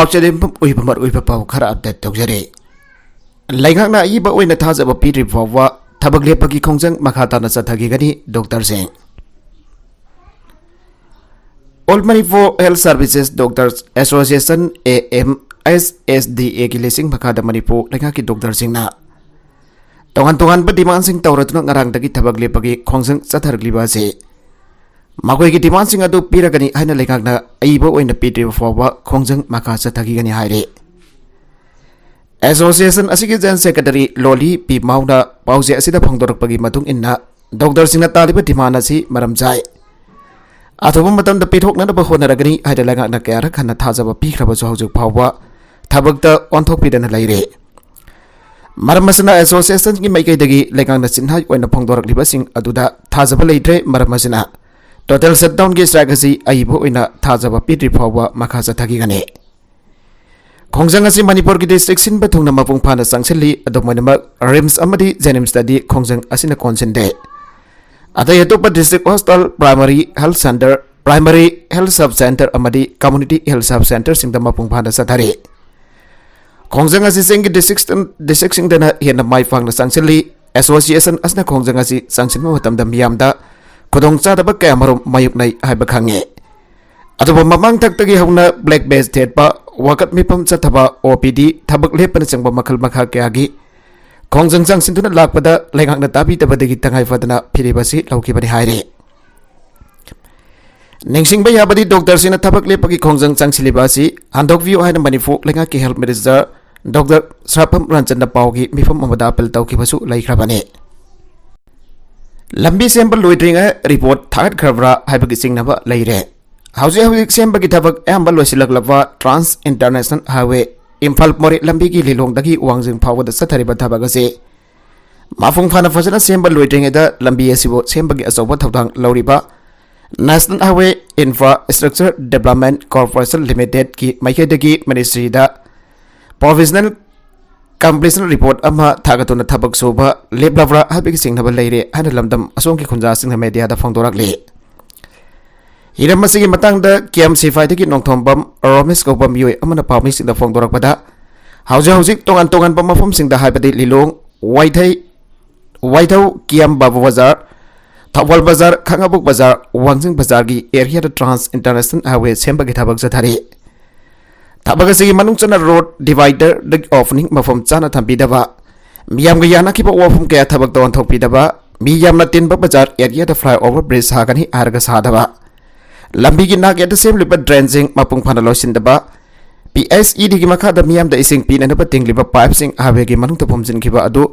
पाक्चदेम उइबमर उइब पाव खरा अपडेट तौजरे लाइगांगना इबा ओइना थाजब पीरि फावा थबक लेपकी खोंजंग मखा ताना चथगिगनी doctor Singh all Manipur health services doctors association AMSSDA की लिसिंग मखा द मणिपुर लाइगा की डॉक्टर सिंह ना तोंगन तोंगन ब डिमांड सिंह तौरतुना ngarang दगी थबक लेपकी खोंजंग चथरगलिबा से मगोई की डिमांड सिंह अदु पीरगनी हाइना लेगांगना अइबो ओइना पीरि फावा खोंजंग मखा चथगिगनी हाइरे एसोसिएशन असिगे जनरल सेक्रेटरी लोली पी माउना पाउजे असिदा फंगदोरकपगी मतुंग इन्ना डॉक्टर सिंह तालिब डिमांड असि मरम जाय अथोब मतम द पिथोकना ब होनरगनी हाइदा लेगांगना कयार खन्ना थाजब पीख्रबसु हौजुक फावा थबकता ऑनथोकपिदना लैरे मरम असना एसोसिएशन की माइकैदगी लेगांगना चिन्हाय ओइना फंगदोरकलिबा सिंह अदुदा थाजब लैत्रे मरम असना टोटल शटडाउन की स्ट्राइक अइबो ओइना थाजब पीरि फावा मखा चथगिगनी खोंजंग असि मणिपुर की डिस्ट्रिक्ट सिनबा थुंगना मपुंग फाना संगसिली अदोमनमक रिम्स अमदी जेनिम्स ददी खोंजंग असिना कोनसिनदे अतै अतोप district hospital primary health sub centre अमदी कम्युनिटी हेल्थ सब सेंटर सिंगदा मपुंग फाना सथारे खोंजंग असि सिंग डिस्ट्रिक्ट सिंगदना हेना माइ फांगना संगसिली एसोसिएशन असना खोंजंग असि संगसिनबा मतमदा मियामदा खुदोंग चादब कयामरुम मायुकनै हाइबा खांगे अदुबा ममांग तक्तगी हौना ब्लैक बेज थेटपा वाकत मिपम चथबा ओपीडी थबक लेपन चंगबा मखल मखा कयागी खोंजंग संगसिनतुना लाकपदा लेगांगना ताबीतबदगी तंगाई फदना फिरिबसि लौकिबनि हाइरे निंगसिंगबा याबदी डॉक्टर सिना थबक लेपगी खोंजंग संगसिलिबासि हांदोकवियो हाइना मणिपुर लेगा की health minister doctor Sapam Ranjan पाउगी मिफम अमदा अपील तौकिबसु लैख्रबने लंबी सेंबल लोइड्रिंग रिपोर्ट थागत खरबरा हाइबगी सिंगनबा लैरे हौजे हौजिक सेंबगी थबक एम्बल लोइसिलगलबा ट्रांस इंटरनेशनल हाईवे इम्फाल मोरे लंबी की लिलोंगदगी वांगजिंग फावद सथरिबा थबक असे माफुंग फाना फजना सेंबल लोइड्रिंग द लंबी असिबो सेंबगी अचौबा थौदांग लौरिबा national highway infrastructure development corporation limited की माइकेदगी मिनिस्ट्री दा प्रोविजनल कंप्लीशन रिपोर्ट अमा थागतुना थबक सोबा लेबलाब्रा हाबिग सिंगनबा लैरे हाना लमदम असों की खुंजा सिंग मीडिया दा फोंदोरकले हिरमसिगी मतंगदा केएमसी फाइदगी नोंथोंबम रोमेश गौबम योय अमना पामी सिंगदा फोंदोरकपदा हौजे हौजिक तोंगान तोंगान बम मफम सिंगदा हाइबदि लिलोंग वाइथौ कियाम बाबू बाजार थवल बाजार खंगाबुक बाजार वांजिंग बाजार की एरिया ट्रांस इंटरनेशनल हाईवे सेंबगी थबक जथारे थबक असि मनुंग चना रोड डिवाइडर द ओपनिंग मफम चाना थंपीदबा मियामगा यानाखिबा वाफम कया थबक तोन थोपीदबा मियामना तिनबा बाजार एरिया द फ्लाईओवर ब्रिज हागनी हारगा सादबा लंबी की नाक एट सेमलिबा ड्रेंजिंग मपुंग फाना लोसिंदबा PSED की मखा द मियाम द इसिंग पीननबा तिंगलिबा पाइप सिंग हावे की मनुंग तफमजिनखिबा अदु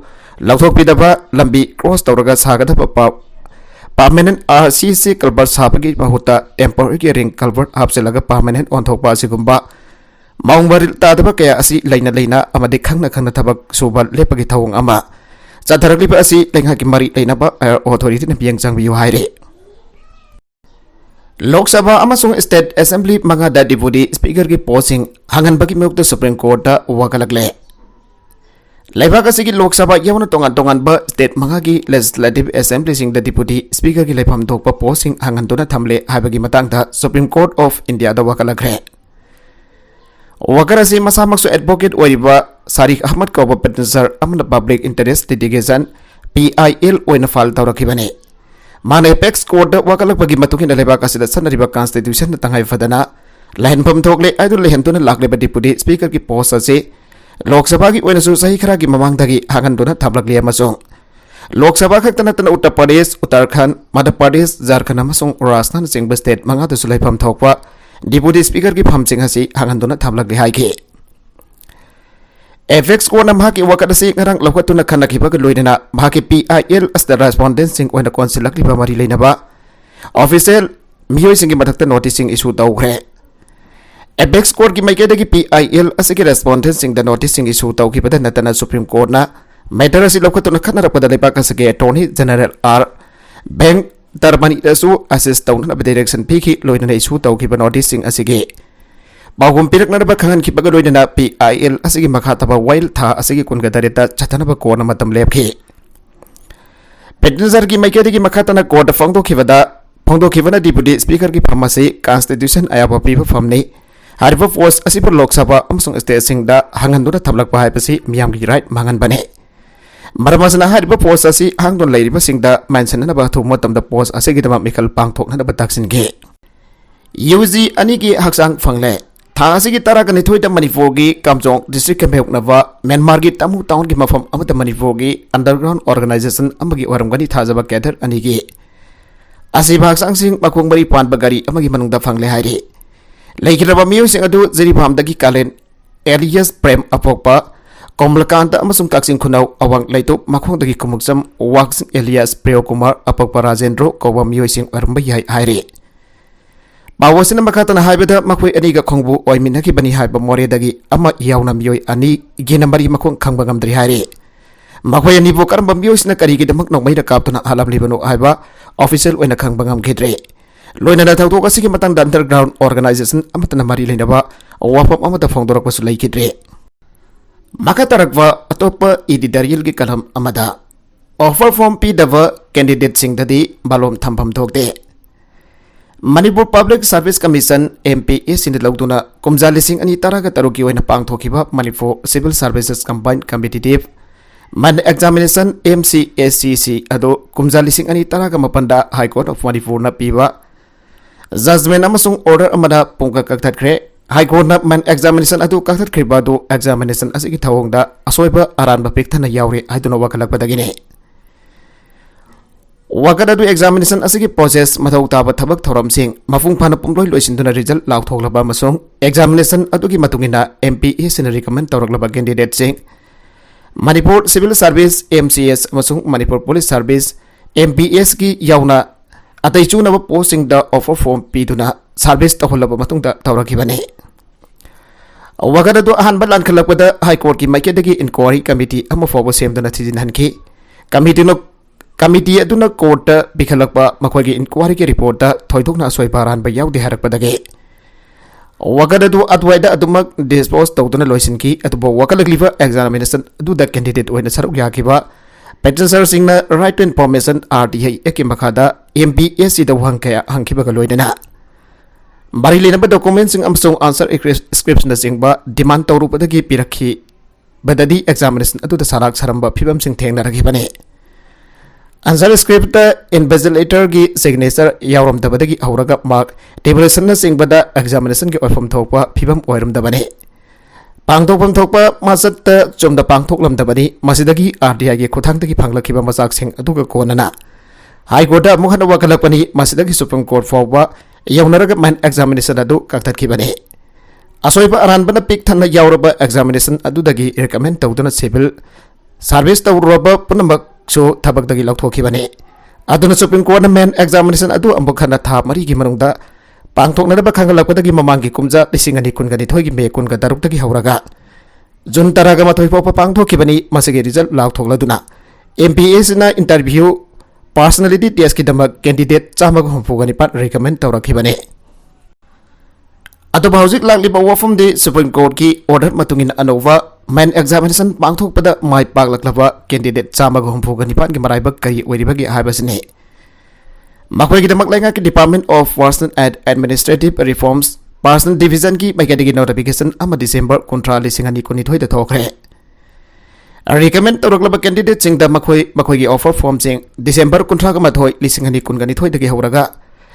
लौथोकपीदबा लंबी क्रॉस तौरगा सागदबा परमानेंट RCC कल्वर्ट साबगी बहुता टेम्पररी रिंग कल्वर्ट हापसेलगा परमानेंट ओंथोकपा असिगुंबा माउंगबरिल तादबा कया असि लैना लैना अमदि खंगना खंगना थबक सुबल लेपगी थौंग अमा चाथरगलिबा असि लेंगा की मरी लैनाबा अथॉरिटी ने पियंग चांगबियु हाइरे लोकसभा अमसुंग स्टेट असेंबली मंगा दा डिप्यूटी स्पीकर की पोस्टिंग हंगनबगी मुक्त सुप्रीम कोर्ट दा वकलकले लेबाक असि लोकसभा यवना तोंगान तोंगान ब स्टेट मंगा की लेजिस्लेटिव असेंबली सिंग द डिप्यूटी स्पीकर की लेफम थोकपा पोस्टिंग हंगनतुना थमले हाइबगी मतंगदा सुप्रीम कोर्ट ऑफ इंडिया दा वकलकरे वकर असी मसामक्सु एडवोकेट ओइबा सारिक अहमद कौबा पेटिशनर अमन पब्लिक इंटरेस्ट लिटिगेशन PIL ओइना फाल तौरखिबने माने एपेक्स कोर्ट वकलकपगी मतुकिन लेबाक असिदा सनरिबा कॉन्स्टिट्यूशन तंगाई फदना लहनफम थोकले आइदु लेहनतुना लाकलेबा डिप्यूटी स्पीकर की पोस्ट असे लोकसभा की ओइनासु सही खरा की ममांगदगी हागनदुना थाबलकले अमसुंग लोकसभा खक्तना तन उत्तर प्रदेश उत्तराखंड मध्य प्रदेश झारखंड अमसुंग राजस्थान सिंग स्टेट मंगादसु लेफम थोकपा डिप्यूटी स्पीकर की फमसिंग हसी हागनदुना थाबलकले हाइके एफेक्स कोना महाकी वकत से ngarang लौकतुना खनखिबग लोइना महाकी PIL अस द रेस्पोंडेंट सिंग ओइना कौंसिलकलिबा मरी लेनबा ऑफिशियल मियोय सिंग मथक्ता नोटिसिंग इशू तौखरे एफेक्स कोर्ट की माइकेदगी PIL अस की रेस्पोंडेंट सिंग द नोटिसिंग इशू तौखिबदा नतना सुप्रीम कोर्ट ना मैटर असि लौकतुना खनरपदा लेबाक असके attorney general R Venkataramani दसु असिस्ट तौना डायरेक्शन पीखी लोइना इशू तौखिबा नोटिसिंग असिगे बागुम पिरकनबा खंगन खिबग लोइना PIL असगी मखा तबा वाइल था असगी कुनगा दरेता छतनबा कोन मतम लेपखे पेटिशनर की माइकेदगी मखा तना कोर्ट फोंदोखिबना डिप्यूटी स्पीकर की फमसे कॉन्स्टिट्यूशन आयाबा पीबा फमने हरिबा पोस्ट असिब लोक सभा अमसुंग स्टेट सिंगदा हंगनदुना थबलक हाइबसी मियामगी राइट मांगन बने मरमसना हरिबा पोस्ट असि हांगदोन लैरिबा सिंगदा मेंशननबा थु मतमदा पोस्ट असिगिदमा मिखल पांगथोकनबा ताक्सिनगे यूजी अनि की हक्सांग फंगले थासी की तरह कनिथोई द मणिपुर की कामचोंग डिस्ट्रिक्ट केमेउकनबा म्यांमार की तमु टाउन की मफम अमत मणिपुर की अंडरग्राउंड ऑर्गेनाइजेशन अमगी ओरमगनी थाजबा कैडर अनि की असिब हक्सांग सिंग मखोंगबरी पानबा गारी अमगी मनुंगदा फंगले हाइरे लेखिरबा मियोसिंग अदु जिरिफामदगी कालेन एलियस प्रेम अपोकपा कोमलकांत अमसुंग काक्सिंग खुनाउ अवांग लैतुप मखोंगदगी कुमुक्सम वाक्सिंग एलियस प्रियो कुमार अपोकपा राजेंद्रो कोबा मियोसिंग ओरमबा याइ हाइरे पावसिन मखातना हाइबदा मखोय अनिगा खोंगबु ओइमिनकी बनी हाइबा मोरेदगी अमा यावना मियोय अनि गिनमरी मखोंग खंगबा गमद्रि हाइरे मखोय अनिबु करम मियोसिना करिगिदमक नोंमैदा कापतना हालामलिबनो हाइबा ऑफिशियल ओइना खंगबा गमगिद्रे लोइना थौदोक असिगी मतंग अंडरग्राउंड ऑर्गेनाइजेशन अमतना मरी लेनबा वाफम अमता फोंदोरकपसु लैकिद्रे मखा तरकवा अतोप एडिटोरियल की कलम अमदा ऑफर फॉर्म पीदबा कैंडिडेट सिंगददी बालोम थंफम थोकते Manipur public service commission MPA सिंह लौदुना कुमजा लिसिंग अनि तरगा तरुकी ओइना पांगथोखिबा Manipur civil services combined competitive main examination MCSCC अदो कुमजा लिसिंग अनि तरगा मपंदा हाई कोर्ट ऑफ मणिपुर न पीबा जजमेंट अमसुंग ऑर्डर अमदा पुंगा कक्थटख्रे हाई कोर्ट न मन एग्जामिनेशन अदो कक्थटख्रिबा दो एग्जामिनेशन असिगी थवंगदा असोयबा अरानबा पिकथना यावरे हाइदुना वकलकपदगिने वगद अदु एग्जामिनेशन असिगी प्रोसेस मथौ ताबा थबक थौरमसिंग मफुंग फाना पुंगलोय लोइसिनदुना रिजल्ट लाउथोगलबा मसोंग एग्जामिनेशन अदुगी मतुंगिना MPA सिना रिकमेंड तौरगलबा कैंडिडेट सिंग मणिपुर सिविल सर्विस MCS मसुंग मणिपुर पुलिस सर्विस MPS की यावना अतै चुनब पोस्टिंग द ऑफर फॉर्म पीदुना सर्विस तौहलबा मतुंगदा तौरखिबने वगद अदु अहानबा लानखलबदा हाई कोर्ट की माइकेदगी इंक्वायरी कमिटी अमा फोबो सेमदुना थिजिनहनखि कमिटी अदुना कोर्ट बिखलकपा मखोगी इंक्वायरी के रिपोर्ट थोइदोकना असोयबा रानबा याउदे हरकपदगे वगद अदु अद्वैदा अदुमक डिस्पोज तौदुना लोइसिनकी अदुबो वकलकलिबा एग्जामिनेशन अदुदा कैंडिडेट ओइना सरुक याखिबा पेटिशनर सिंगना राइट टू इन्फॉर्मेशन RTI एके मखादा MPSC द वहंकया हंखिबगा लोइदना बारी लेनबा डॉक्यूमेंट सिंग अमसों आंसर स्क्रिप्शन सिंगबा डिमांड तौरुपदगी पिरखि बददी एग्जामिनेशन अदुदा साराक सरंबा फिबम सिंग थेंगनरखिबने आंसर स्क्रिप्ट इन्वेस्टिगेटर की सिग्नेचर यावरमदबदगी हौरगा मार्क टेबुलेशन सिंगबदा एग्जामिनेशन के ओफम थोपा फिबम ओइरमदबने पांगथोपम थोपा मासत चुमदा पांगथोकलमदबनी मसिदगी RTI के खुथांगदगी फांगलखिबा मसाक सिंग अदुगा कोनना हाई कोर्ट मुखन वकलकपनी मसिदगी सुप्रीम कोर्ट फावबा यौनरगा मैन एग्जामिनेशन अदु कक्थटखिबने असोयबा अरानबना पिक थन्ना यावरबा एग्जामिनेशन अदुदगी रिकमेंड तौदुना सिविल सर्विस तौरबा पुनमक सो थबकदगी लौथोखिबने अदुना सुप्रीम कोर्ट मैन एग्जामिनेशन अदु अम्बखना था मरी की मनुंगदा पांगथोकनबा खंगलकपदगी ममांगी कुमजा लिसिंग अनि कुनगनि थोइगी मे कुनगा दरुकदगी हौरगा जुन तरगा मथोइ पोपा पांगथोखिबनी मसिगे रिजल्ट लाउथोगलदुना MPS ना इंटरव्यू पर्सनालिटी टेस्ट की दमक कैंडिडेट चामग हुंफुगनि पाट रिकमेंड तौरखिबने अदो हौजिक लाक्लिबा वफमदे सुप्रीम कोर्ट की ऑर्डर मतुंगिन अनोवा मैन एग्जामिनेशन पांगथोकपदा माइ पागलक्लबा कैंडिडेट चामग हुंफुगनि पाट की मराइबक करी ओइरिबगी हाइबसने मखोइगिदमक लैंगा की department of personnel and administrative reforms personnel division की मैकेडिगी नोटिफिकेशन अमा डिसेंबर 19 थोखरे रिकमेंड तौरक्लब कैंडिडेट सिंगदा मखोइगी ऑफर फॉर्म सिंग डिसेंबर 19 दगी हौरगा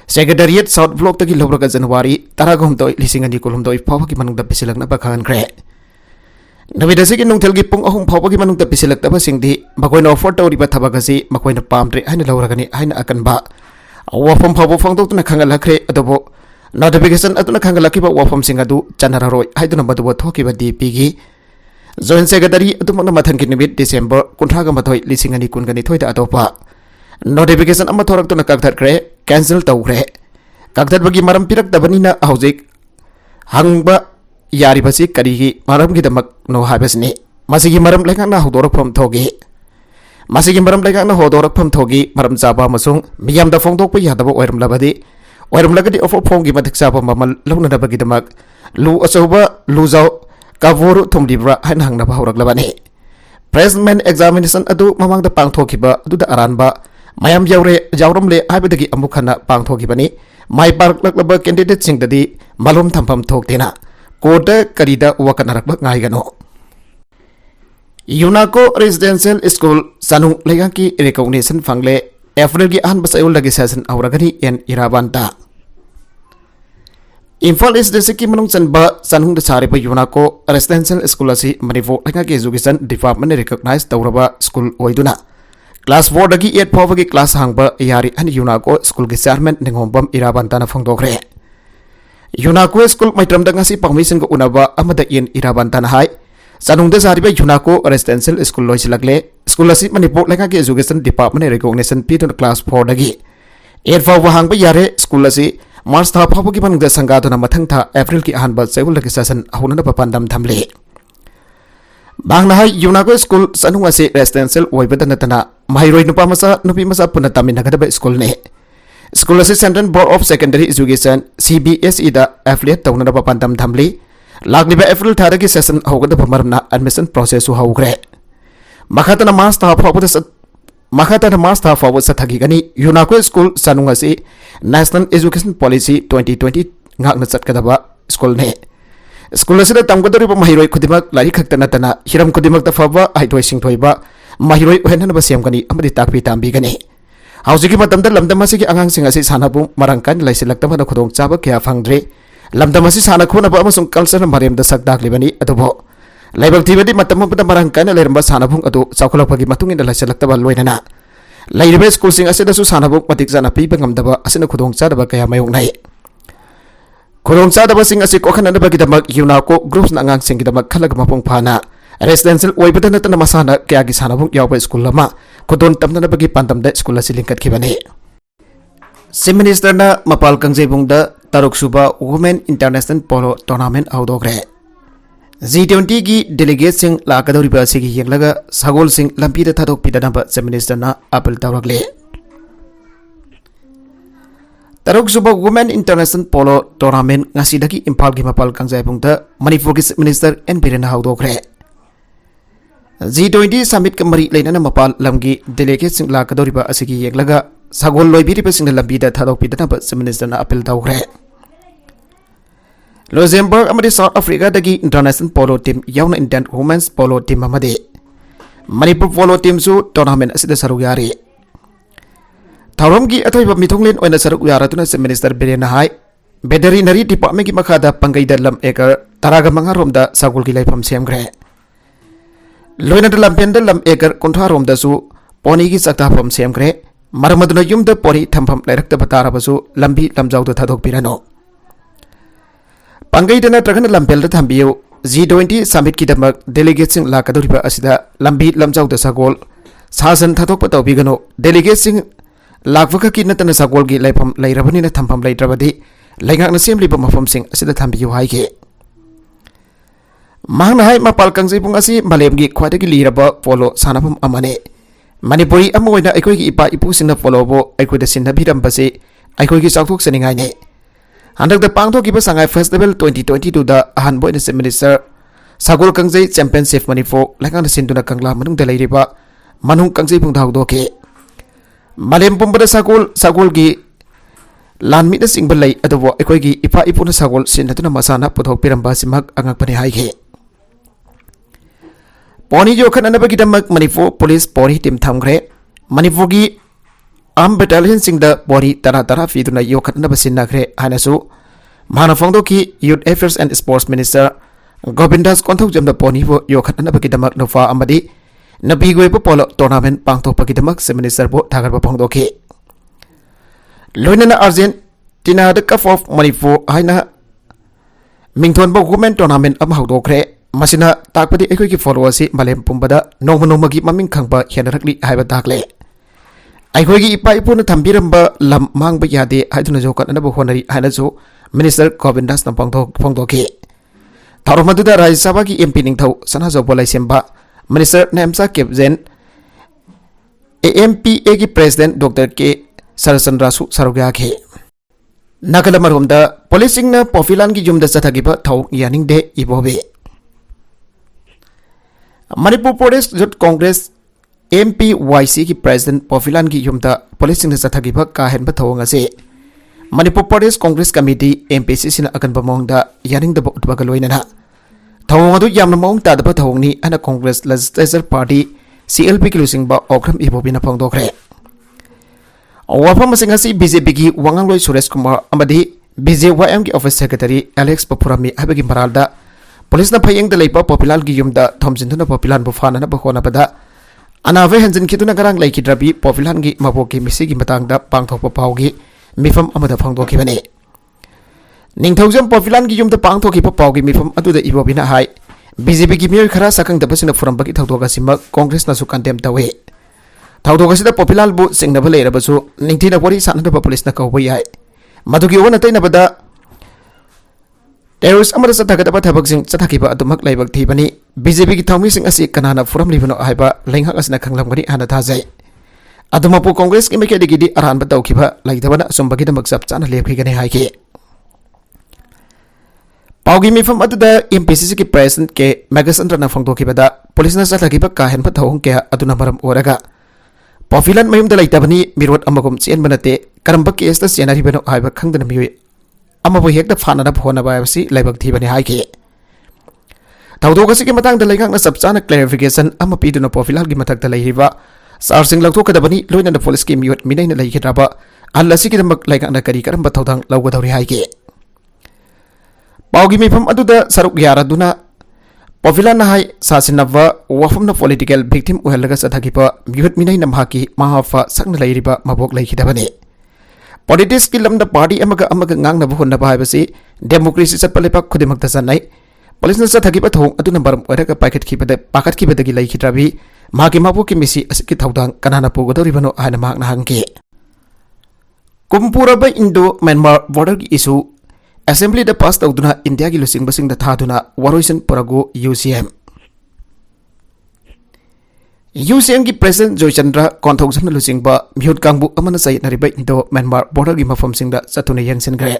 सेक्रेटेरिएट साउथ ब्लॉक तगी लौरगा जनवरी 19 फावगी मनुंगदा पिसिलकनबा खंगनख्रे नविदसी की नुंथल की पुंग अहुम फावगी मनुंगदा पिसिलकतबा सिंगदी मखोइना ऑफर तौरिबा थबगसी मखोइना पामद्रे हाइना लौरगनि हाइना अकनबा वाफम फावबो फंगदोक्तुना खंगलखरे अदबो नोटिफिकेशन अदुना खंगलखिबा वाफम सिंग अदु चनररोय हाइदुना मदुबो थोकिबा DP की जॉइंट सेक्रेटरी अदुमकना मथन की निमित डिसेंबर 19 दा अदोपा नोटिफिकेशन अमा थोरक्तुना कक्थटख्रे कैंसिल तौख्रे कक्थटबगी मरम पिरक्तबनिना हौजिक हंगबा यारिबसी करिगी मरमगिदमक नो हाइबसनी मसिगी मरम लेखाना होदोरफम थोगे मसिगी मरम लेखाना होदोरफम थोगी मरम चाबा मसुंग मियामदा फोंदोकपा यादबा ओइरमलबदी ऑफर फॉर्म की मथिक चाबा ममल लौनदबगिदमक लु अचौबा लुजाव काबोरु थुमलिब्रा हाइन हंगनबा हौरगलबने फ्रेशमैन एग्जामिनेशन अदु ममांगदा पांगथोखिबा अदुदा अरानबा मयाम यावरमले हाइबदगी अमुखना पांगथोखिबनी माइ पार्कलकलबा कैंडिडेट सिंगददी मलुम थंफम थोकतेना कोर्ट करीदा वकनरक गाइगनो यूनाको रेजिडेंशियल स्कूल सनु लेगा की रिकॉग्निशन फंगले एप्रिल की अहम बस लगे सेशन औरगनी N Irabanta Imphal East District की मनुंग चनबा सनुंग सारिबा यूनाको रेजिडेंशियल स्कूल असी मणिपुर लेगा की एजुकेशन डिपार्टमेंट ने रिकॉग्नाइज तौरबा स्कूल ओइदुना क्लास 4 दगी 8 फावगी क्लास हांगबा यारी अन यूनाको स्कूल की चेयरमैन निंगोंबम इराबांता ना फोंदोखरे यूनाको स्कूल मैत्रमदा ngasi पांगमिसिंग को उनाबा अमदा एन इराबांता ना हाय सनुंग सारिबा यूनाको रेजिडेंशियल स्कूल लोइसिलगले स्कूल असी मणिपुर लेगा की एजुकेशन डिपार्टमेंट ने रिकॉग्निशन पीदुना क्लास 4 दगी 8 फाव हांगबा यारे स्कूल असी मार्च था फावगी मनुंग संगादुना मथंग था अप्रैल की अहम सेवल लगे सेशन हौना पांडम थमले बांगना हाई यूनाको स्कूल सनुंग असी रेजिडेंशियल ओइबदा नतना महिरोई नुपा मसा नुपी मसा पुना तमिनगदबा स्कूल ने स्कूल असी central board of secondary education CBSE दा एफिलिएट तौना पांडम थमली लागलिबा अप्रैल थारगी सेशन हौगदबा मरमना एडमिशन प्रोसेस हौग्रे मखातना मार्च था फावदा मखातना मार्च था फावदा सथगिगनी यूनाको स्कूल सनुंग असी national education policy 2020 ngakna chatkadaba school ने स्कूल असिदा तमगदरिबा महिरोई खुदिमक लारी खक्ता नतना हिरम खुदिमक ता फबा हाइदोय सिंथोइबा महिरोई ओहेननबा सेमगनी अमदि ताकपि तांबिगनी हौजिकी मतमदा लमदम असिगी आंगांसिंग असि सानाबु मरंकान लाइसिलक्तबना खुदोंग चाबा कया फंगद्रे लमदम असि साना खोनबा अमसुंग कल्चर मरेमदा सकदाकलिबनी अदुबो लाइबक थिबदि मतमबदा मरंकान लेरमबा सानाबुंग अदु चाखुलपगी मतुंगिन लाइसिलक्तबा लोइनना लाइरिबा स्कूलसिंग असिदसु सानाबुंग मतिक जाना पीबा ngamdaba asina खुदोंग चादबा कया मायोंगनाय खुदोंग चादबसिंग असि कोखननबगिदमक यूनाको ग्रुप्स ना आंगांसिंगिदमक खलग मपुंग फाना रेजिडेंशियल ओइबदा नतना मसाना कयागी सानाबुंग यावबा स्कूल लमा खुदोन तमननबगी पांदमदा स्कूल असि लिंकतखिबने चीफ मिनिस्टरना मपाल कंजेबुंगदा तरुकसुबा वुमेन इंटरनेशनल पोलो टूर्नामेंट आउटडोग्रे G20 की डेलीगेट सिंह लाकदौरिबा असिगी येंगलगा सगोल सिंह लंपीदा थादोकपिदनबा चीफ मिनिस्टरना अपील तौरगले तरुक सुबह women international polo tournament ngasi Imphal की मपाल कंजाइबुंगदा मणिपुर की चीफ मिनिस्टर एन बिरेन हाउदोग्रे G20 समिट कमरी लेना मपाल लमगी डेलीगेट सिंह लाकदौरिबा असिगी येंगलगा सगोल लोइबिरिबा सिंह लंबीदा थादोकपिदनबा चीफ मिनिस्टरना अपील तौरगले लुक्सेमबर्ग अमदी साउथ अफ्रीका दगी इंटरनेशनल पोलो टीम याउना इंडियन वुमेन्स पोलो टीम अमदी मणिपुर पोलो टीम सु टूर्नामेंट असिदा सरुक यारी थौरम की अथोइबा मिथुंगलेन ओइना सरुक यारातुना चीफ मिनिस्टर बिरेन हाई वेटरिनरी डिपार्टमेंट की मखादा पंगैदा लम एकर तरागा मंगा रोमदा सगुल की लाइफम सेमग्रे लोइना लमपेंदा लम एकर कुंथा रोमदासु पोनी की चक्ताफम सेमग्रे मरमदुना युमदा पोरी थमफम लेरक्तबा ताराबसु लंबी लमजाउदा थादोकपिरनो पंगैदना ट्रगन लंपेलदा थंबियो G20 समिट की दमक डेलीगेट्सिंग लाकदौरिबा असिदा लंबी लमजाउदा सगोल सासन थाथोकपा तौबिगनो डेलीगेट्सिंग लाकफका की नतन सगोल की लाइफम लैरबनिना थंफम लैद्रबदि लैंगाकना सेमलिबा मफमसिंग असिदा थंबियो हाइगे मांगना हाइ मपाल कंजेबुंग असि मलेमगी ख्वाइदगी लिरबा पोलो सानाफम अमने मणिपुरी अमोइना अखोइगी इपा इपुसिंगना पोलोबो अखोइदा सिन्नबिरंबसे अखोइगी चाउथोक सनिंगाइने हंदक पांगथोकिबा संगाई फेस्टिवल 2022 दा अहनबोइना chief minister Sagol कंजै championship Manipur लैंगाना सिंदुना कंगला मनुंगदा लैरिबा मनुंग कंजै पुंगदाउदोके मलेम पुंबदा सगोल की लानमिना सिंगबा लै अदुबो अखोइगी इपा इपुना सगोल सिन्नतुना मसाना पुथोकपिरंबा सिमक अंगकपने हाइगे पोनी योखननबगिदमक मणिपुर पुलिस पोरी टीम थमग्रे मणिपुर की आम बटालियन सिंह द बोरी तरा फीदुना योखननबा सिन्नग्रे हानसु माना फोंदो की youth affairs and sports minister Govindas Konthoujam द पोनीबो योखननबगिदमक नुफा अमदी नबीगोइबो पोलो टूर्नामेंट पांगथोकपगिदमक चीफ मिनिस्टर बो थागरबा फोंदोके लोइनना अर्जेंटीना द कप ऑफ मणिपुर हाइना मिंथोनबो वुमेन टूर्नामेंट अम हौदोखरे मसिना ताकपदि एखोइगी फॉलोअर्स मलेम पुंबदा नोंगमनोंगगी ममिंग खंगबा हेनरकली हाइबा ताकले अखोइगी इपा इपुना थंबिरंबा लम मांगबा यादे हाइदुना जोकननबा होनरी हाइनसु मिनिस्टर गोविंदास न फोंदोके थौरमदुदा राज्य सभा की एमपी निंगथौ सनाजोबो लाइसेंबा मिनिस्टर नेमसा केपजेन AMPA की प्रेसिडेंट डॉक्टर के सरचंद्रासु सरुग्याखे नकलमरोमदा पुलिसिंगना पोफिलान की युमदा चथगिबा थौ यानिंगदे इबोबे मणिपुर प्रदेश यूथ कांग्रेस MPYC की प्रेसिडेंट पोफिलान की युमदा पुलिसिंगना चथगिबा काहेनबा थौंग असे मणिपुर प्रदेश कांग्रेस कमिटी एमपीसी सिना अकनब मोंगदा यानिंगदब उतबग लोइनना थवोंग अदु यामना मोंग तादब थवोंगनी अना कांग्रेस लेजिस्लेचर पार्टी CLP की लुसिंगबा ओख्रम इबोबिना फोंगदोखरे वाफम सिंगासी बीजेपी की वांगलोय सुरेश कुमार अमदी BJYM की ऑफिस सेक्रेटरी एलेक्स पपुरामी हबगी मरालदा पुलिस ना फयेंग द लेपा पॉपुलर की युमदा थमजिनदुना पॉपुलर बुफाना बखोनाबदा अनावे हंजन खितुना गरांग लेखिद्रबी पॉपुलर की मबोकी मिसी की मतंगदा पांगथोप पावगी मिफम अमदा फोंगदोखिबने निंगथौजम पॉपुलर की युमदा पांगथोखिप पावगी मिफम अदुदा इबोबिना हाई बीजेपी की मियोय खरा सकंगदबसिना फुरमबगी थौदोगासिमा कांग्रेस नासु कंडेम तवे थौदोगासिदा पॉपुलर बु सिंगनब लेरबसु निंगथिना वरी सानदब पुलिस ना कौबा याय मधुकी ओन तैनबदा टेरोरिस्ट अमर चथगदब थबकसिंग चथकिबा अदुमक लाइबक थीबनी बीजेपी की थौमिसिंग असि कनाना फुरमलिबनो हाइबा लेंहक असना खंगलमगनी हाना थाजै अदुमपु कांग्रेस की मेकेडिगिदी अरानब तौखिबा लाइदबना असुंबगिदमक चप चाना लेखिगने हाइके पाउगी मिफम अदुदा एमपीसीसी की प्रेसिडेंट के मेगासंद्रना फोंदोखिबदा पुलिसना चथकिबा काहेनब थौंग के अदुना मरम ओरगा पॉपुलर मयुमदा लाइतबनी मिरोट अमगुम चेनबनते करंब केसता चेनरिबनो हाइबा खंगदना मियोय अमबो हेक्ता फानना फोनबा हाइबसि लाइबक थीबने हाइके थौदोगसि के मतंगदा लेगांगना चपचाना क्लैरिफिकेशन अमा पीदुना पॉपुलर की मतकता लैरिबा सारसिंग लौथोकदबनी लोइनना पुलिस की मियोट मिनैना लैखिद्राबा अल्लसि की दमक लेगांगना करी करंब थौदांग लौगदौरि हाइके पाउगी मिफम अदुदा सरुक यारादुना पॉपुलर हाई सासिनब वफम पॉलिटिकल विक्टिम उहलगा चथकिब मिहुत मिनई नमहाकी महाफा सकना लैरिबा मबोक लैखिदबने पॉलिटिक्स की lambda party अमगा ngangnab हुन्नबा हाइबसि democracy Chatap Lepa खुदिमक्ता Chennai पुलिसना चथकिब थोंग अदुना मरम ओरगा पाखिदगी लैखिद्राबि माकी मबोकी मिसी असि थौदांग कनाना पुगदौरिबनो हाना मागना हंगे कुमपुरब इंडो म्यांमार बॉर्डर की इशू असेंबली द पास तौदुना इंडिया की लुसिंगबसिंग द थादुना वरोइसन परगो UCM की प्रेसिडेंट जयचंद्र कोंथौजम लुसिंगबा म्यूट कांगबु अमना सैनरिबा इंडो म्यांमार बॉर्डर की मफमसिंग द चतुना यंगसिनग्रे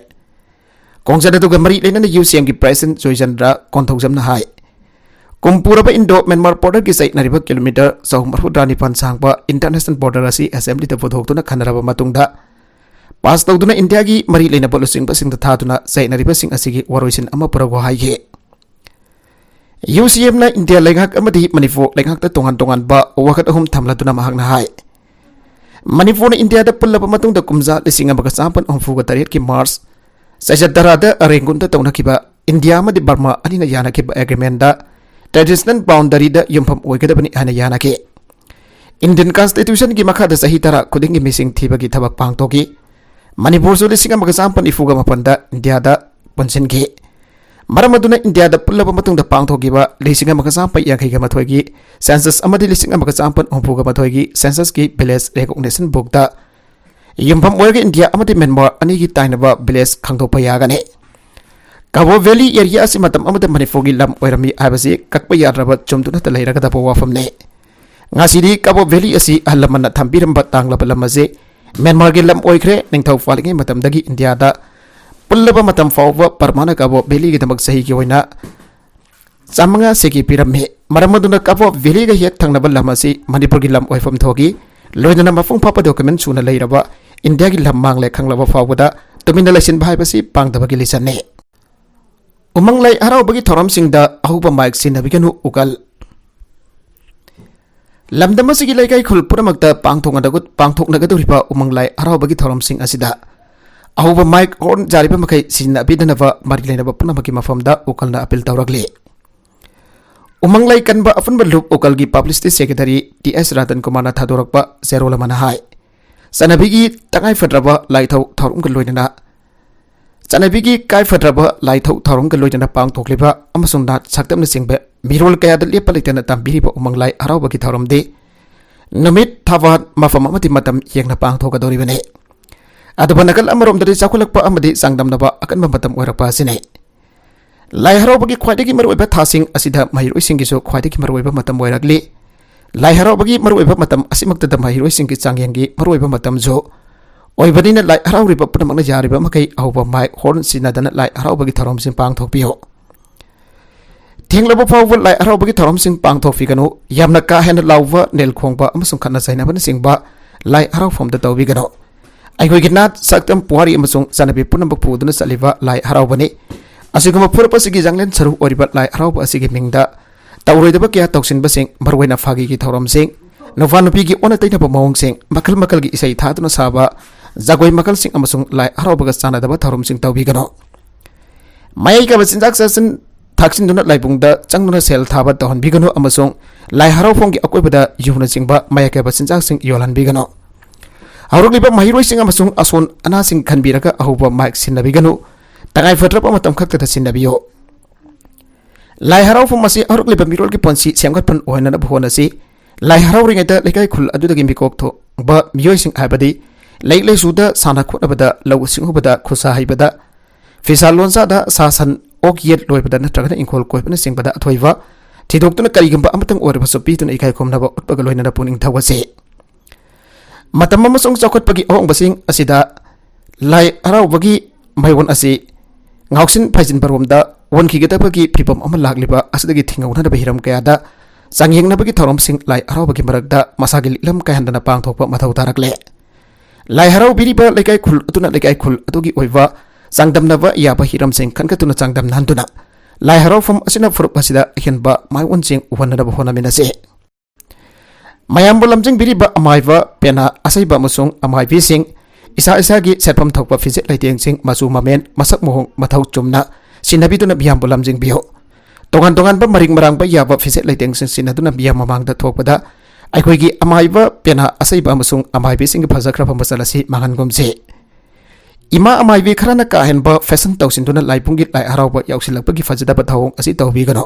कोंगजदुगा मरी लेना UCM की प्रेसिडेंट जयचंद्र कोंथौजम हाई कुमपुरब इंडो म्यांमार बॉर्डर की सैनरिबा किलोमीटर 149 सांगबा इंटरनेशनल बॉर्डर असी असेंबली द पुथोक्तुना खनरबा मतुंगदा पास तौदुना इंडिया की मरी लेना लुसिंगबसिंग द थादुना सैनरिबसिंग असिगी वरोइसिन अमा परगो हाइगे UCM ना इंडिया लेंगाक अमदी मणिपुर लेंगाक ता तोंगान तोंगान बा वखत अहुम थमलदुना महागना हाय मणिपुर ने इंडिया दा पुल्लब मतुंग दा कुमजा लिसिंग अमगा चांपन अहुफुगा तरेट की मार्च सैजदरा दा अरेंगुन ता तौनखिबा इंडिया मदि बर्मा अनिना यानखिबा एग्रीमेंट दा ट्रेडिशनल बाउंड्री दा युमफम ओइगदबनी हाना यानके इंडियन कॉन्स्टिट्यूशन की मखा दा सही तरा खुदिंग मिसिंग थीबगी थबक पांगतोगी मणिपुर सु लिसिंग अमगा चांपन इफुगा मपन दा इंडिया दा पंसिनके मरम अदुना इंडिया दा पुल्लब मतुंग दा पांगथोगिबा लिसिंग अमगा चांपन यांखैगा मथोगी सेंसस अमदि लिसिंग अमगा चांपन हुफुगा मथोगी सेंसस की विलेज रिकॉग्निशन बुक दा युमफम ओरगे इंडिया अमदि म्यांमार अनि की ताइनबा विलेज खंगथोपा यागने काबो वैली एरिया असि मतम अमदि मणिपुर की लम ओइरमी हाबसि ककपा याद्रबा चुमदुना त लैरगदबा वाफमने ngasidi Cabo Valley asi ahlamana thambiramb tanglaba lamaje Myanmar ge lam oikre ningthau falinge matamdagi India da pullaba matam fawba parmana Cabo Valley ge damak sahi ge hoina chamanga segi piramme maramaduna Cabo Valley ge hek thangnaba lamasi Manipur ge lam oifam thogi loidana mafung phapa document suna leiraba India ge lam mangle khanglaba fawbada tumina lasin bhai basi pangdaba ge lisanne umanglai harau bagi thoram singda ahuba mic sinabiganu ukal लमदम से लेकाई खुल पुरमक्ता पांगथोकनगदोरिबा उमंगलाई हरावबगी थौरमसिंग असिदा अहुब mic horn जारिबा मखै सिनाबिदनबा मारि लेनबा पुनमकी मफमदा उकलना appeal तौरगले उमंगलाई कनबा अफनबा लुप उकलगी पब्लिसिटी सेक्रेटरी TS रातन कुमारना थादोरकबा जेरोलमना हाय सनबिगी तंगाई फद्रबा लाइथौ थौरमग लोइना सनबिगी काय फद्रबा लाइथौ थौरमग लोइना पांगथोकलिबा अमसुंग नाट सक्तमना सिंगबे मिरोल कया लेप लेटना तंबीरिबा उमंगलाई हरावबगी थौरमदे नमित थावात मफम अमति मतम येंगना पांगथोकदोरिबने अदुबा नकल अमरोमदे चाखुलकपा अमदि सांगदमनबा अकनबा मतम ओइरकपा सिने लाई हरावबगी ख्वाइदगी मरुइबा थासिंग असिदा महिरोइसिंगिसु ख्वाइदगी मरुइबा मतम ओइरगली लाई हरावबगी मरुइबा मतम असिमक्तदा महिरोइसिंगी चांगयंगी मरुइबा मतम जो ओइबदिना लाई हरावरिबा पुनमकना यारिबा मकै अहुबा माइक हॉर्न सिनादना लाई हरावबगी थौरमसिंग पांगथोकपियो थेंगलबा फावबा लाई हरावबगी थौरमसिंग पांगथोकफिगनु यामना का हेन लावबा नेल खोंगबा अमसुंग खना साइनाबना सिंगबा लाई हरावफमदा तौबिगनु ꯑꯩꯈꯣꯏꯒꯤ ꯅꯥꯠ ꯁꯛꯇꯝ ꯄꯨꯋꯥꯔꯤ ꯑꯃꯁꯨꯡ ꯆꯠꯅꯕꯤ ꯄꯨꯝꯅꯃꯛ ꯄꯨꯗꯨꯅ ꯆꯠꯂꯤꯕ ꯂꯥꯏ ꯍꯔꯥꯎꯕꯅꯤ ꯑꯁꯤꯒꯨꯝꯕ ꯐꯨꯔꯨꯞ ꯑꯁꯤꯒꯤ ꯌꯥꯡꯂꯦꯟ ꯁꯔꯨꯛ ꯑꯣꯏꯔꯤꯕ ꯂꯥꯏ ꯍꯔꯥꯎꯕ ꯑꯁꯤꯒꯤ ꯃꯤꯡꯗ ꯇꯧꯔꯣꯏꯗꯕ ꯀꯌꯥ ꯇꯧꯁꯤꯟꯕꯁꯤꯡ ꯃꯔꯨꯑꯣꯏꯅ ꯐꯥꯒꯤꯒꯤ ꯊꯧꯔꯝꯁꯤꯡ ꯅꯨꯄꯥ ꯅꯨꯄꯤꯒꯤ ꯑꯣꯟꯅ ꯇꯩꯅꯕ ꯃꯑꯣꯡꯁꯤꯡ ꯃꯈꯜ ꯃꯈꯜꯒꯤ ꯏꯁꯩ ꯊꯥꯗꯨꯅ ꯁꯥꯕ ꯖꯒꯣꯏ ꯃꯈꯜꯁꯤꯡ ꯑꯃꯁꯨꯡ ꯂꯥꯏ ꯍꯔꯥꯎꯕꯒ ꯆꯥꯟꯅꯗꯕ ꯊꯧꯔꯝꯁꯤꯡ ꯇꯧꯕꯤꯒꯅꯨ ꯃꯌꯥꯏ ꯀꯥꯕ ꯆꯤꯟꯖꯥꯛ ꯆꯥꯁꯤꯟ ꯊꯥꯛꯆꯤꯟꯗꯨꯅ ꯂꯥꯏꯕꯨꯡꯗ ꯆꯪꯗꯨꯅ ꯁꯦꯜ ꯊꯥꯕ ꯇꯧꯍꯟꯕꯤꯒꯅꯨ ꯑꯃꯁꯨꯡ ꯂꯥꯏ ꯍꯔꯥꯎꯐꯝꯒꯤ ꯑꯀꯣꯏꯕꯗ ꯌꯨꯅꯆꯤꯡꯕ ꯃꯌꯥꯏ ꯀꯥꯕ ꯆꯤꯟꯖꯥꯛꯁꯤꯡ ꯌꯣꯜꯍꯟꯕꯤꯒꯅꯨ ꯍꯧꯔꯛꯂꯤꯕ ꯃꯍꯩꯔꯣꯏꯁꯤꯡ ꯑꯃꯁꯨꯡ ꯑꯁꯣꯟ ꯑꯅꯥꯁꯤꯡ ꯈꯟꯕꯤꯔꯒ ꯑꯍꯧꯕ ꯃꯥꯏꯛ ꯁꯤꯟꯅꯕꯤꯒꯅꯨ ꯇꯉꯥꯏꯐꯗ꯭ꯔꯕ ꯃꯇꯝ ꯈꯛꯇꯗ ꯁꯤꯟꯅꯕꯤꯌꯨ ꯂꯥꯏ ꯍꯔꯥꯎꯐꯝ ꯑꯁꯤ ꯍꯧꯔꯛꯂꯤꯕ ꯃꯤꯔꯣꯜꯒꯤ ꯄꯨꯟꯁꯤ ꯁꯦꯝꯒꯠꯄꯟ ꯑꯣꯏꯅꯅꯕ ꯍꯣꯠꯅꯁꯤ ꯂꯥꯏ ꯍꯔꯥꯎꯔꯤꯉꯩꯗ ꯂꯩꯀꯥꯏ ꯈꯨꯜ ꯑꯗꯨꯗꯒꯤ ꯃꯤꯀꯣꯛ ꯊꯣꯛꯕ ꯃꯤꯑꯣꯏꯁꯤꯡ ꯍꯥꯏꯕꯗꯤ ꯂꯥꯏꯔꯤꯛ ꯂꯥꯏꯁꯨꯗ ꯁꯥꯟꯅ ꯈꯣꯠꯅꯕꯗ ꯂꯧꯎ ꯁꯤꯡꯎꯕꯗ ꯈꯨꯠꯁꯥ ꯍꯩꯕꯗ ꯐꯤꯁꯥ ꯂꯣꯟꯁꯥꯗ ꯁꯥ ꯁꯟ ꯑꯣꯛ ꯌꯦꯠ ꯂꯣꯏꯕꯗ ꯅꯠꯇ꯭ꯔꯒꯅ ꯏꯪꯈꯣꯜ ꯀꯣꯏꯕꯅꯆꯤꯡꯕꯗ ꯑꯊꯣꯏꯕ ꯊꯤꯗꯣꯛꯇꯨꯅ ꯀꯔꯤꯒꯨꯝꯕ ꯑꯃꯇꯪ ꯑꯣꯏꯔꯕꯁꯨ ꯄꯤꯗꯨꯅ ꯏꯀꯥꯏ ꯈꯨꯝꯅꯕ ꯎꯠꯄꯒ ꯂꯣꯏꯅꯅ ꯄꯨꯛꯅꯤꯡ ꯊꯧꯒꯠꯁꯤ ꯃꯇꯝ ꯑꯃꯁꯨꯡ ꯆꯥꯎꯈꯠꯄꯒꯤ ꯑꯍꯣꯡꯕꯁꯤꯡ ꯑꯁꯤꯗ ꯂꯥꯏ ꯍꯔꯥꯎꯕꯒꯤ ꯃꯥꯏꯑꯣꯟ ꯑꯁꯤ ꯉꯥꯎꯁꯤꯟ ꯐꯩꯖꯤꯟꯕꯔꯣꯝꯗ ꯑꯣꯟꯈꯤꯒꯗꯕꯒꯤ ꯐꯤꯕꯝ ꯑꯃ ꯂꯥꯛꯂꯤꯕ ꯑꯁꯤꯗꯒꯤ ꯊꯤꯡꯍꯧꯅꯕ ꯍꯤꯔꯝ ꯀꯌꯥꯗ ꯆꯥꯡꯌꯦꯡꯅꯕꯒꯤ ꯊꯧꯔꯝꯁꯤꯡ ꯂꯥꯏ ꯍꯔꯥꯎꯕꯒꯤ ꯃꯔꯛꯇ ꯃꯁꯥꯒꯤ ꯂꯤꯛꯂꯝ ꯀꯥꯏꯍꯟꯗꯅ ꯄꯥꯡꯊꯣꯛꯄ ꯃꯊꯧ ꯇꯥꯔꯛꯂꯦ ꯂꯥꯏ ꯍꯔꯥꯎꯕꯤꯔꯤꯕ ꯂꯩꯀꯥꯏ ꯈꯨꯜ ꯑꯗꯨꯅ ꯂꯩꯀꯥꯏ ꯈꯨꯜ ꯑꯗꯨꯒꯤ ꯑꯣꯏꯕ ꯆꯥꯡꯗꯝꯅꯕ ꯌꯥꯕ ꯍꯤꯔꯝꯁꯤꯡ ꯈꯟꯒꯠꯇꯨꯅ ꯆꯥꯡꯗꯝꯅꯍꯟꯗꯨꯅ ꯂꯥꯏ ꯍꯔꯥꯎꯐꯝ ꯑꯁꯤꯅ ꯐꯨꯔꯨꯞ ꯑꯁꯤꯗ ꯑꯍꯦꯟꯕ ꯃꯥꯏꯑꯣꯟꯁꯤꯡ ꯎꯍꯟꯅꯕ ꯍꯣꯠꯅꯃꯤꯟꯅꯁꯤ ꯃꯌꯥꯝꯕꯨ ꯂꯝꯖꯤꯡꯕꯤꯔꯤꯕ ꯑꯃꯥꯏꯕ ꯄꯦꯅꯥ ꯑꯁꯩꯕ ꯑꯃꯁꯨꯡ ꯑꯃꯥꯏꯕꯤꯁꯤꯡ ꯏꯁꯥ ꯏꯁꯥꯒꯤ ꯁꯦꯠꯐꯝ ꯊꯣꯛꯄ ꯐꯤꯖꯦꯠ ꯂꯩꯇꯦꯡꯁꯤꯡ ꯃꯆꯨ ꯃꯃꯦꯟ ꯃꯁꯛ ꯃꯑꯣꯡ ꯃꯊꯧ ꯆꯨꯝꯅ ꯁꯤꯟꯅꯕꯤꯗꯨꯅ ꯃꯤꯌꯥꯝꯕꯨ ꯂꯝꯖꯤꯡꯕꯤꯌꯨ ꯇꯣꯉꯥꯟ ꯇꯣꯉꯥꯟꯕ ꯃꯔꯤꯡ ꯃꯔꯥꯡꯕ ꯌꯥꯕ ꯐꯤꯖꯦꯠ ꯂꯩꯇꯦꯡꯁꯤꯡ ꯁꯤꯟꯅꯗꯨꯅ ꯃꯤꯌꯥꯝ ꯃꯃꯥꯡꯗ ꯊꯣꯛꯄꯗ ꯑꯩꯈꯣꯏꯒꯤ ꯑꯃꯥꯏꯕ ꯄꯦꯅꯥ ꯑꯁꯩꯕ ꯑꯃꯁꯨꯡ ꯑꯃꯥꯏꯕꯤꯁꯤꯡꯒꯤ ꯐꯖꯈ꯭ꯔꯕ ꯃꯆꯜ ꯑꯁꯤ ꯃꯥꯡꯍꯟꯒꯨꯝꯁꯤ ꯏꯃꯥ ꯑꯃꯥꯏꯕꯤ ꯈꯔꯅ ꯀꯥꯍꯦꯟꯕ ꯐꯦꯁꯟ ꯇꯧꯁꯤꯟꯗꯨꯅ ꯂꯥꯏꯕꯨꯡꯒꯤ ꯂꯥꯏ ꯍꯔꯥꯎꯕ ꯌꯥꯎꯁꯤꯜꯂꯛꯄꯒꯤ ꯐꯖꯗꯕ ꯊꯧꯑꯣꯡ ꯑꯁꯤ ꯇꯧꯕꯤꯒꯅꯨ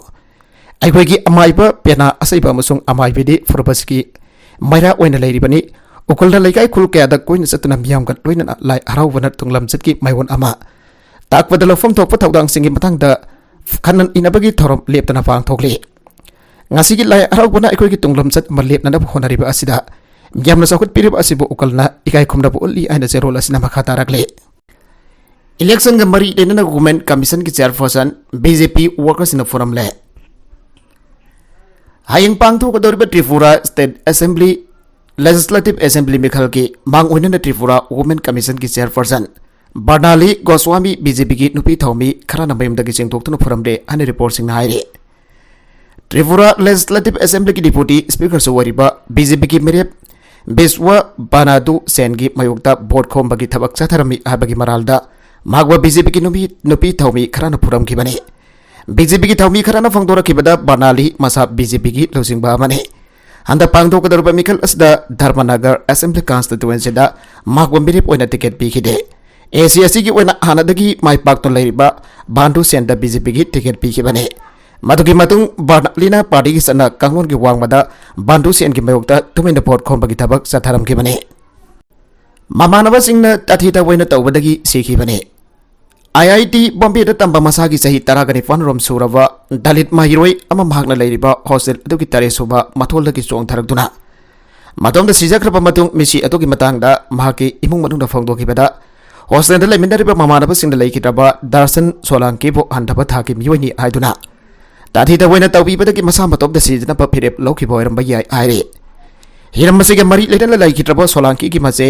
ꯑꯩꯈꯣꯏꯒꯤ ꯑꯃꯥꯏꯕ ꯄꯦꯅꯥ ꯑꯁꯩꯕ ꯑꯃꯁꯨꯡ ꯑꯃꯥꯏꯕꯤꯗꯤ ꯐꯨꯔꯨꯞ ꯑꯁꯤꯒꯤ ꯃꯩꯔꯥ ꯑꯣꯏꯅ ꯂꯩꯔꯤꯕꯅꯤ ꯎꯈꯨꯜꯗ ꯂꯩꯀꯥꯏ ꯈꯨꯜ ꯀꯌꯥꯗ ꯀꯣꯏꯅ ꯆꯠꯇꯨꯅ ꯃꯤꯌꯥꯝꯒ ꯂꯣꯏꯅꯅ ꯂꯥꯏ ꯍꯔꯥꯎꯕꯅ ꯇꯨꯡꯂꯝꯆꯠꯀꯤ ꯃꯥꯏꯑꯣꯟ ꯑꯃ ꯇꯥꯛꯄꯗ ꯂꯧꯐꯝ ꯊꯣꯛꯄ ꯊꯧꯗꯥꯡꯁꯤꯡꯒꯤ ꯃꯇꯥꯡꯗ ꯈꯟꯅ ꯏꯅꯕꯒꯤ ꯊꯧꯔꯝ ꯂꯦꯞꯇꯅ ꯄꯥꯡꯊꯣꯛꯂꯤ ꯉꯁꯤꯒꯤ ꯂꯥꯏ ꯍꯔꯥꯎꯕꯅ ꯑꯩꯈꯣꯏꯒꯤ ꯇꯨꯡꯂꯝꯆꯠ ꯑꯃ ꯂꯦꯞꯅꯅꯕ ꯍꯣꯠꯅꯔꯤꯕ ꯑꯁꯤꯗ ꯌꯥꯝꯅ ꯆꯥꯎꯈꯠꯄꯤꯔꯤꯕ ꯑꯁꯤꯕꯨ ꯎꯀꯜꯅ ꯏꯀꯥꯏ ꯈꯨꯝꯅꯕ ꯎꯠꯂꯤ ꯍꯥꯏꯅ ꯆꯦꯔꯣꯜ ꯑꯁꯤꯅ ꯃꯈꯥ ꯇꯥꯔꯛꯂꯤ इलेक्शन मरी लेना गवर्नमेंट कमीशन की chairperson BJP workers in forum ले हायंग पांगथोकदौरिबा Tripura state assembly legislative assembly मिखल की मांग ओइनना त्रिपुरा वुमेन कमीशन की चेयरपर्सन बर्नाली गोस्वामी बीजेपी की नुपी थौमी खराना मयमदगी चिंगथोक्तुना फोरमदे आने रिपोर्ट सिंह हाइरे त्रिपुरा लेजिस्लेटिव असेंबली की डिप्यूटी स्पीकर सुवरिबा बीजेपी की मेरेप बिस्व बानादु सेन की मयोक्ता बोर्ड खोमबगी थबक चथरमी हाबगी मरालदा मागवा बीजेपी की नुपी थौमी खराना फोरम की बने बीजेपी की थौमी खराना फंगदोरखिबदा बर्नाली मसा बीजेपी की लौसिंगबा मने हंदा पांगदोकदरबा मिखल असदा धर्मनगर असेंबली कॉन्स्टिट्यूएंसीदा मागवा मिरिप ओइना टिकेट पीखिदे एसीएससी की ओइना हानादगी माइ पाक्तो लैरिबा बांडू सेंदा बीजेपी की टिकेट पीखिबने मधुगी मतुंग बर्नालीना पार्टी की सना कांगोन की वांगमदा बांडू सेन की मयोक्ता तुमिन बोर्ड खोमबगी थबक चथरमखिबने ममानबसिंगना तथिता ओइना तौबदगी सीखिबने आईआईटी बॉम्बे तंबा मसा की सही तरागनिपान रोम सूरबा दलित महिरोई अमा महागना लैरिबा हॉस्टल अदुगी तरेसुबा मथोलदगी चोंथरक्तुना मतोमदा सिजख्रबा मतुंग मिसी अदुगी मतांगदा महाकी इमुंग मनुंगदा फोंदोखिबदा हॉस्टल लैमिनरिबा ममानबसिंगदा लैखिद्रबा दर्शन सोलांकीबो हंधबा थाकी मियोइनी हाइदुना ताथिता ओइना तौबीबदगी मसा मतोमदा सिजनबा फिरेप लौखिबा ओइरंबा याइ हाइरे हिरम मसिगे मरी लेना लैखिद्रबा सोलांकी की मसे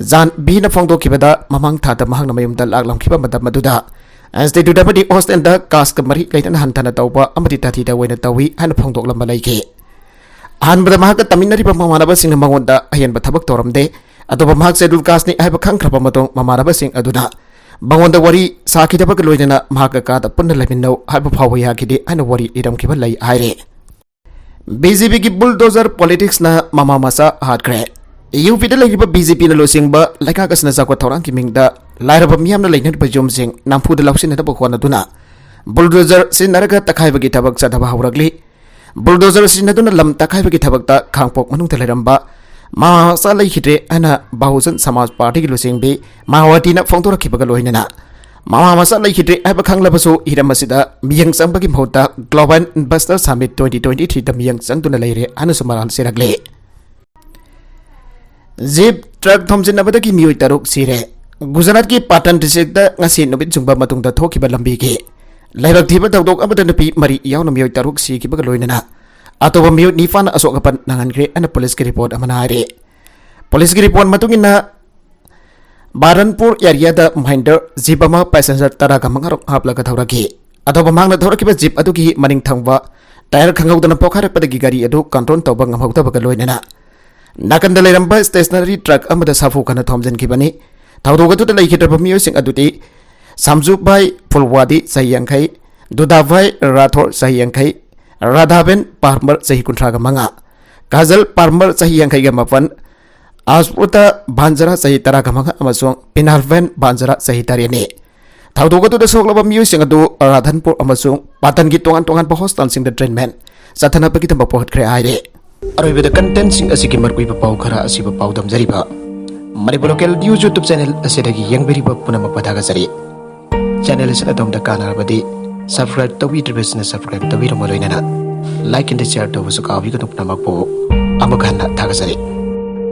जान बीना फोंदोखिबदा ममांग थादा महांगना मयुमदा लाक्लमखिबा मदम मदुदा इंस्टीट्यूटबदी हॉस्टेलदा कास्ट मरी लेना हंथना तौबा अमदि ताथिदा ओइना तौवी हाना फोंदोक्लमबा लैखे अहनबदा महाका तमिनरिबा ममानबसिंग मंगोंदा अहेनबा थबक तौरमदे अतोबा महाक शेड्यूल कास्टनी हाइबा खंख्रबा मतों ममानबसिंग अदुना मंगोंदा वरी साखिदबक लोइना महाका कादा पुन्ना लैमिनौ हाइबा फावो याखिदे हाना वरी इरमखिबा लै हाइरे बीजेपी की बुलडोजर पॉलिटिक्स ना ममा मसा हाटख्रे यूपीदा लैरिबा बीजेपी ना लोसिंगबा लैकाकसना जाको थौरांग की मिंगदा लाइरबा मियामना लैनरबा जोमसिंग नामफुदा लौसिनदबा होनदुना बुलडोजर सिनरगा तखाइबगी थबक चदबा हौरगली बुलडोजर सिनदुना लम तखाइबगी थबकता खांगपोक मनुंगता लैरंबा मासा लैखिद्रे अना बहुजन समाज पार्टी की लोसिंगबी माओवादीना फोंदोरखिबगा लोइनना मामा मसा लैखिद्रे हाइबा खंगलबसु हिरमसिदा मियंग चंबगी महोता ग्लोबल इन्वेस्टर समिट 2023 दा मियंग चंदुना लैरे अनसु मराल सिरगले जीप ट्रक थोमजिनबदगी मियोइ तरुक सिरे गुजरात की पाटन डिस्ट्रिक्ट ngasi नुबित जुंबा मतुंगदा थोखिबा लंबी के लाइबक थीबा दौदोक अमदा नुपी मरी यावना मियोइ तरुक सिखिबगा लोइनना अतोबा मियोइ निफान असोकपन नंगनग्रे अन पुलिस की रिपोर्ट अमना हारे पुलिस की रिपोर्ट मतुंगिना Baranpur area Mahindra jeep passenger तरह मंगारों हापलग थौरकी मांगना थौरकी जीप मनिंग थंगवा टायर खंगौदना पोखारपदगी गाड़ी कंट्रोल तौब ngमहौदबग लोइनना नाकंद लेरंब स्टेशनरी ट्रक साफू खना थोमजनखिबनी थौदोगदुदा लेखिद्रब मियोसिंग अदुदी सामजुबाई फुलवादी सही यांखै दुदाबाई राठौर सही यांखै राधाबेन पार्मर सही कुंथ्राग मंगा काजल पार्मर सही यांखैग मपन आसपुता भांजरा सही तराग मंगा अमसों पिनालवेन भांजरा सही तरेने थौदोगदुदा सोगलब मियोसिंग अदु राधनपुर अमसों पातनगी तोंगान तोंगान हॉस्पिटल ट्रीटमेंट चथनबगी तंब पोखत्रे आइरे अरोइबद कंटेंट सिंग असिगी मरकुइब पाउ खरा असिब पाउ दमजरिबा Manipur local news YouTube channel असिदगी यंगबेरिब पुनमक पथागजरी चैनल असिदा तोमदा कानारबदी सब्सक्राइब तौबीद्रिबसना सब्सक्राइब तौबीरम लोइनना लाइक एंड शेयर तौबसु काबिगनु पुनमक पो अमक हन्ना थागजरी।